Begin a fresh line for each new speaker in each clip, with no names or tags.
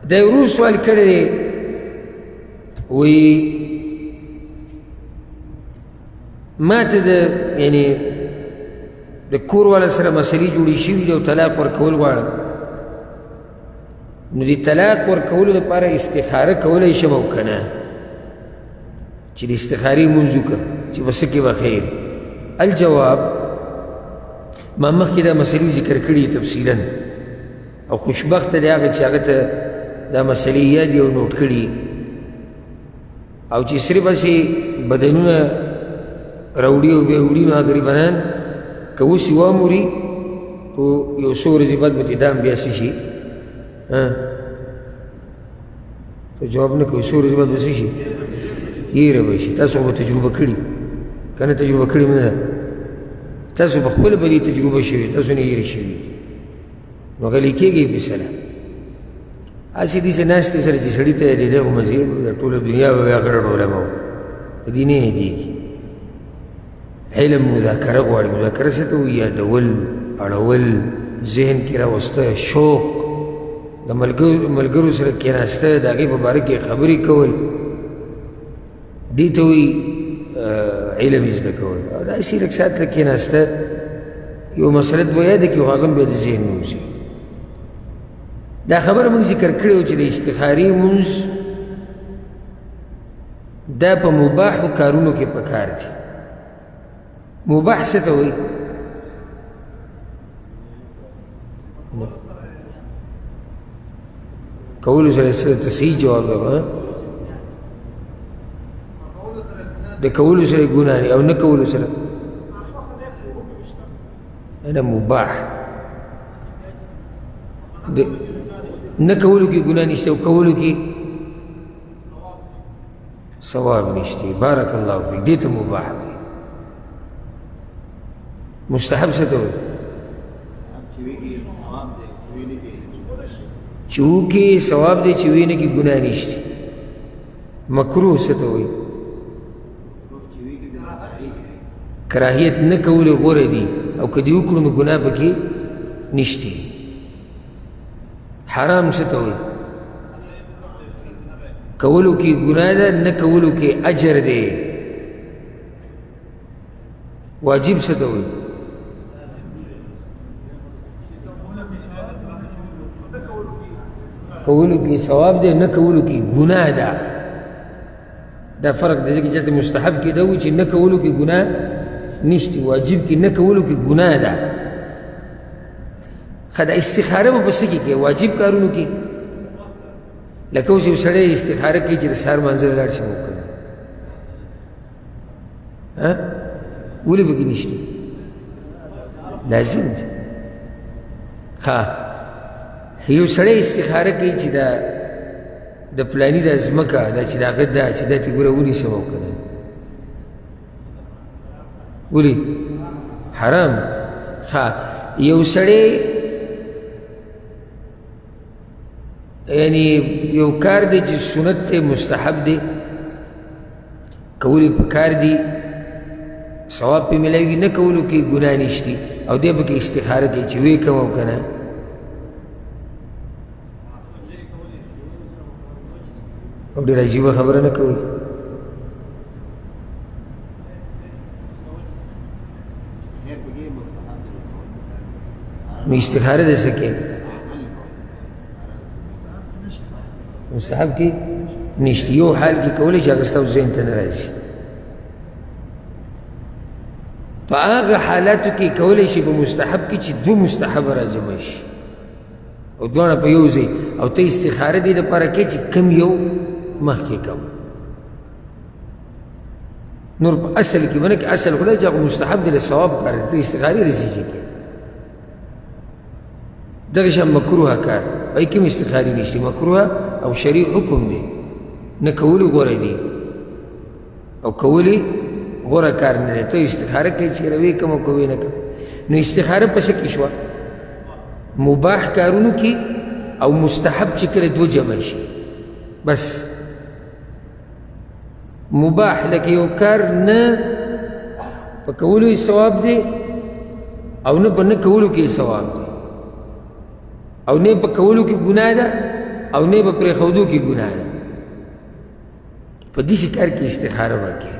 دا ورو سوال کړی دی وی ما ته د یعنی د کور والا سره مسلې جوړې شوي دي او طلاق ورکول غواړم نو د طلاق ورکولو دپاره استخاره کولی شم او که نه چې د استخارې لمونځ وکړه چې په څه کې به خیر الجواب ما مخکې دا مسلې ذکر کړي تفصیلا او خوشبخته دی هغه چې هغه ته دا مسلې یادې او نوټ کړي او چې صرف هسې بدنونه راوړي او بیا وړي نو هغه غریبانان که اوس یې واموري خو یو څو ورځې بعد به دې دا هم بیا څه شي ته جواب نه کوي څو ورځې بعد به څه شي یېره به شي تاسو به تجربه کړي که نه تجربه کړې نه ده تاسو په خپله به دې تجربه شوي تاسو نه یېرې شوي نو غلی کېږي فیصله هسې دې ناستې سره چې سړي ته د دغه مزې ټوله دنیا به بیا ګډ علما وو په دې نه یادېږي علم مذاکره غواړي مذاکره څه ته وایي یادول اړول ذهن کې راوسته شوق د ملګرو سره کېناسته د هغې په باره کې خبرې کول دې ته وایي علم یې زده کول او داسې لږ ساعت لږ کېناسته یو مسله دوه یاده کړي خو هغه هم بیا د ذهن نه وځي دا خبره موږ ذکر کړې وه چې د استخارې لمونځ دا په مباحو کارونو کې پکار دي مباح څه ته وایي کولو سره ته صحیح جواب ده د کولو سره ګناه نه او نه کولو سره دا مباح د نه کولو کې ګناه نشته او کولو کې ثواب نشته بارک الله فیک دې ته مباح وایي مستحب څه ته وایي چې وکړي ثواب دی چې ویې نه کې ګناه نشته مکروه څه ته وایي کراهیت نه کول غوره دي او که دې وکړو نو ګناه پکې نشته حرام څه ته وایي کولو کې ګناه ده نه کولو کې اجر دی واجب څه ته وایي کولو کې ثواب دی نه کولو کې ګناه ده دا فرق دی ځکه چې مستحب کې دا وایي چې نه کولو کې ګناه نشته واجب کې نه کولو کې ګناه ده ښه دا استخاره به په څه کې کوي واجب کارونو کې لکه اوس یو سړی استخاره کوي چې د سهار لمانځه لاړ شي وکړي ولې پکې نشته لازم دی ښه یو سړی استخاره کوي چې د پلاني دا ځمکه دا چې د هغه ده چې دا تې ګوره ونیسم او که نه ولې حرام ښه یو سړی یعنی یو کار دی چې سنت دی مستحب دی کول یې پکار دي ثواب پې میلاویږي نه کولو کې ګناه نشتي او دی پکې استخاره کوي چې ویې کوم او که نه او ډېره عجیبه خبره نه کوي نو استخاره د څه کې مستحب کې نشته یو حال کې کولی چې هغه ستاسو ذهن ته نه راځي په هغه حالاتو کې کولی شي په مستحب کې چې دوه مستحبه راجمع شي او دواړه په یو ځای او ته استخاره دې دپاره کې چې کم یو مخکې کم نور په اصل کې به نه کې اصل خو دا چې هغه مستحب دی د ثواب کار دی ته استخارې رسي شي کې دغه شان مکروه کار پای کې استخارې نشته مکروه او شرعي حکم دی نه کول غوره دي او کول غوره کار نه دی ته استخاره کوي چې روي کوم او کوي نه کوم نو استخاره پس کې شو مباح کارونو کې او مستحب چې کله دوه جمع شي بس مباح لکه یو کار نه په کولو یې ثواب دی او نه په نه کولو کې ثواب دی او نه په کولو کې ګناه ده او نه به پرېښودو کې ګناه ده په داسې کار کې استخاره به کوې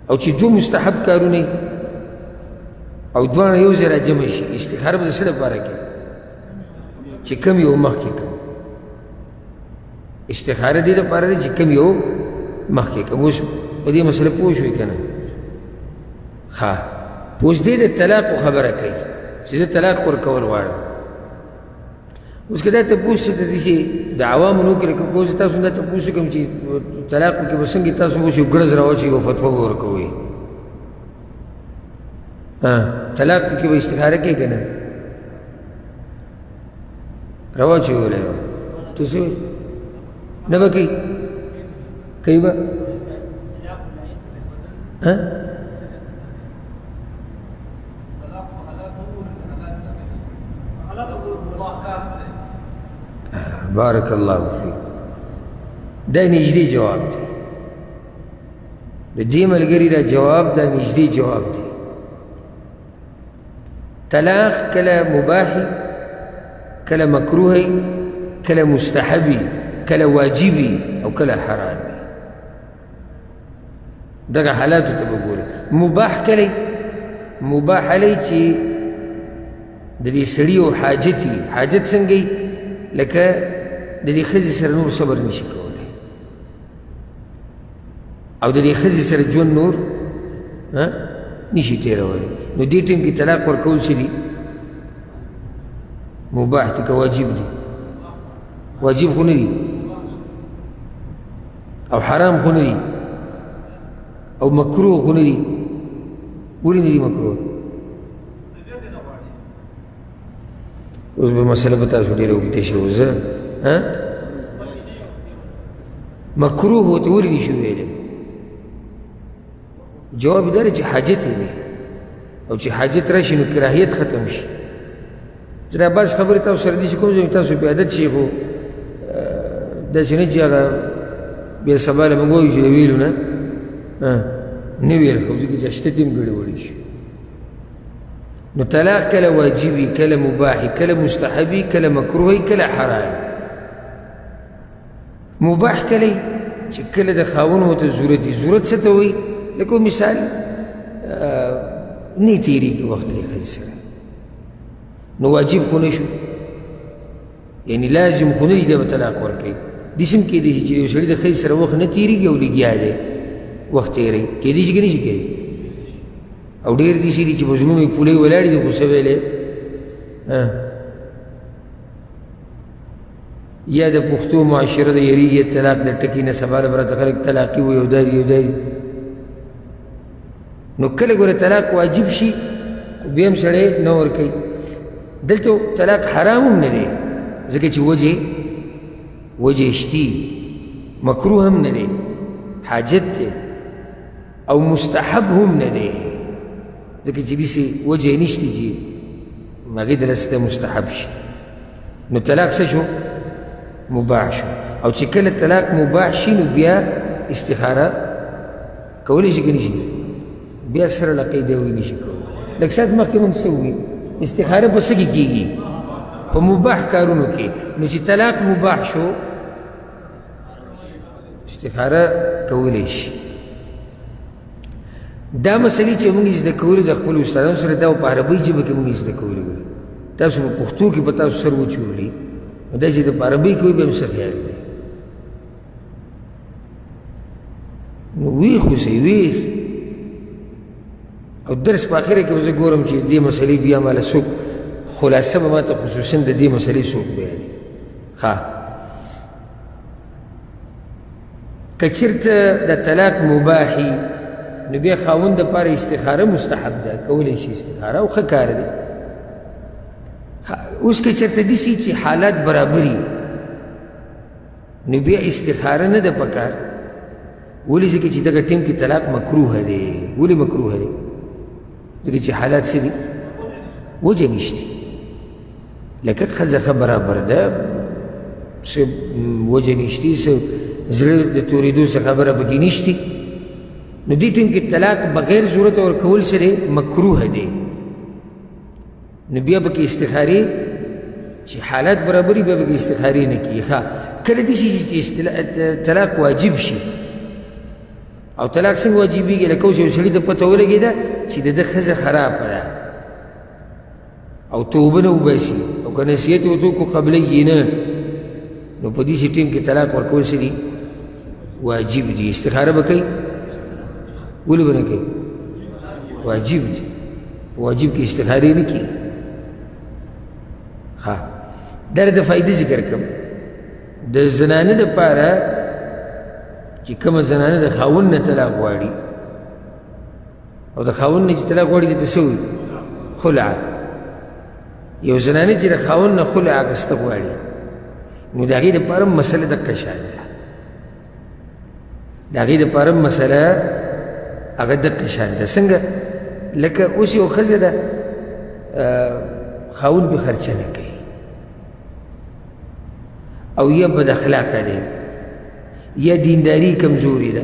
او چې دوه مستحب کارونه او دواړه یو ځای راجمع شي استخاره به د څه لپاره کوې چې کم یو مخکې کم استخاره دې لپاره ده چې کم یو مخکې کم اوس په دې مسله پوه شوې که نه ښه اوس دې د طلاقو خبره کوي چې زه طلاق ورکول غواړم اوس که دا تپوس ته داسې د عوامو نه وکړي که اوس تاسو دا تپوس وکړم چې طلاق کې به څنګه تاسو اوس یو ګړز راواچوئ او فتوا به ورکوئ طلاق کې به استخاره کوي که نه راواچولی تو څه وایي نه به کوي کوي به بارک الله فیک دا نږدې جواب دی د دې ملګري دا جواب دا نږدې جواب دی طلاق کله مباحي کله مکروهي کله مستحبي کله واجبي او کله حرامي دغه حالاتو ته به ګورئ مباح کله مباح هلی چې د دې سړي او حاجت وي حاجت څنګه لکه د دې ښځې سره نور صبر نشي کولی او د دې ښځې سره ژوند نور نشي تېرولی نو دې ټیم کې طلاق ورکول څه دي مباح دي که واجب دي واجب خو نه دي او حرام خو نه دي او مکروه خو نه دي ولې نه دي مکروه اوس به مسله به تاسو ډېره اوږده شوه زه مکروه ورته ولې نشو ویلی جواب دا دی چې حاجت یې دی او چې حاجت راشي نو کراهیت ختم شي زه دا بعض خبرې تاسو سره دي چې کوم ځای تاسو پې عادت شي خو داسې نه چې هغه بیا سبا له موږ وایو چې د ویلو نه نه ویل کوو ځکه چې اشته دې هم ګډوډي شي نو طلاق کله واجبي کله مباحي کله مستحبي کله مکروهي کله حرامي مباح کله چې کله د خاوند ورته ضرورت وي ضرورت څه ته وایي لکه مثال نه تېرېږي وخت د ښځې سره نو واجب خو نه شو یعنی لازم خو نه دي دا به طلاق ورکوي داسې هم کېدی شي چې یو سړي د ښځې سره وخت نه تېرېږي او لګیا دی وخت تېروي کېدی شي که نه شي کېدی او ډېر داسې دي چې په زړونو یې پولۍ ولاړې دي خو څه ویلی یا د پښتو معاشره د یریږي طلاق د ټکي نه سبا له به راته خلک طلاقي وایي او دا دي او دا دي نو کله ګوره طلاق واجب شي خو بیا هم سړی نه ورکوي دلته طلاق حرام هم نه دی ځکه چې وجه شتي مکروه هم نه دی حاجت دی او مستحب هم نه دی ځکه چې داسې وجه یې نشته چې هغې دلته د مستحب شي نو طلاق څه شو مباح شو او چې کله طلاق مباح شي نو بیا استخاره کولی شي که نه شي بیا سره له قیده وی نشي کولی لږ ساعت مخکې موږ څه ووي استخاره په څه کې کېږي په مباح کارونو کې نو چې طلاق مباح شو استخاره کولی شي دا مسلې چې موږ زده کولو د خپلو استادانو سره دا په عربۍ ژبه کې موږ زده کولي تاسو په پښتو کې به تاسو سر وچورلي نو دا چې د په عربۍ کې وي بیا هم څه خیال دی نو ویښ اوسئ ویښ او درس په اخره کې به زه ګورم چې دې مسلې بیا ماله څوک خلاصه به ماته خصوصا د دې مسلې څوک بیانوي ښه که چېرته د طلاق مباحي نو بیا خاوند دپاره استخاره مستحب ده کولی شي استخاره او ښه کار دی اوس که چېرته داسې چې حالات برابري نو بیا استخاره نه ده پکار ولې ځکه چې دغه ټیم کې طلاق مکروه دی ولې مکروه دی ځکه چې حالات څه دي وجه نشته لکه ښځه ښه برابر ده څه وجه نشته څه زړه د تورېدو څه خبره پکې نشته نو دې ټیم کې طلاق بغیر ضرورت ورکول سره مکروه دی نو بیا پکې استخارې چې حالات برابري بیا به استخارې نه کیږي. ښه کله داسې شي چې طلاق واجب شي، او طلاق څنګه واجبېږي؟ لکه اوس یو سړي ته پته ولګېده چې د ده ښځه خرابه ده او توبه نه وباسي، او که نصیحت یې ورته وکړو قبلوي نه، نو په داسې ټیم کې طلاق ورکول څه دي؟ واجب دي. استخاره به کوي؟ ولې به نه کوي؟ واجب دي. واجب کې استخارې نه کېږي. ښه دا د فایدې ذکر کړم. د زنانه دپاره چې کومه زنانه د خاوند نه طلاق غواړي، او د خاوند نه چې طلاق غواړي دې ته څه وایي؟ خلع. یو زنانه چې د خاوند نه خلع اخیسته غواړي، نو د هغې دپاره هم مسله دقه شان ده. د هغې دپاره هم مسله هغه دقه شان ده. څنګه؟ لکه اوس یو ښځه ده خاوند پې خرچه نه کوي، او یا بد اخلاقه دی، یا دینداری کمزوري ده،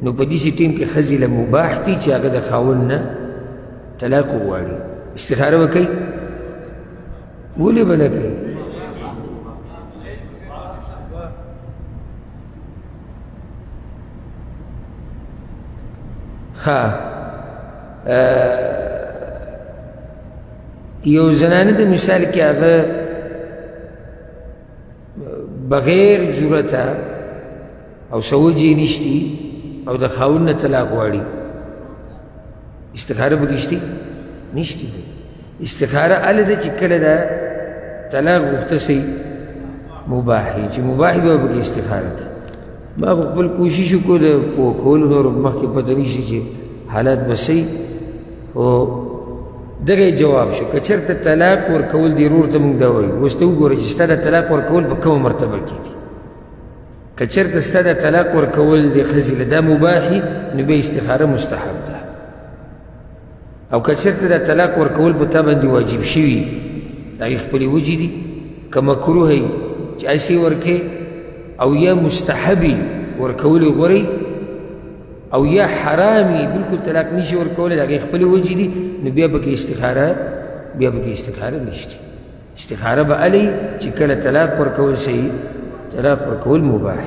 نو په داسې ټیم کې ښځې له مباح دي چې هغه د خاوند نه طلاق وغواړي. استخاره به کوي؟ ولې به نه کوي؟ ښه یو زنانه د مثال کې هغه بغیر ضرورته او څه وجې نشتي او د خاوند نه طلاق غواړي، استخاره پکې شتي؟ نشتي. استخاره هله ده چې کله د طلاق غوښته سي مباح وي، چې مباح وي بیا پکې استخاره کوي. ما خو خپل کوشش وکړو د پوه کولو، نور مخکې پته نشي چې حالات به صحیح. او دغه جواب شو. که چېرته طلاق ورکول دی ورور ته مونږ دا وایو، اوس ته وګوره چې ستا د طلاق ورکول په کومه مرتبه کې دي. که چېرته ستا د طلاق ورکول د ښځې له دا مباحي، نو بیا استخاره مستحب ده. او که چېرته د طلاق ورکول په تا باندې واجب شوي، د هغې خپلې وجې دي، که مکروه یي چې هسې ورکې، او یا مستحبي ورکول یې غوره، او یا حرامي بالکل طلاق نشي ورکولی، د هغې خپلې وجې دي، نو بیا پکې استخاره نشته. استخاره به هله چې کله طلاق ورکول صحیح، طلاق ورکول مباح.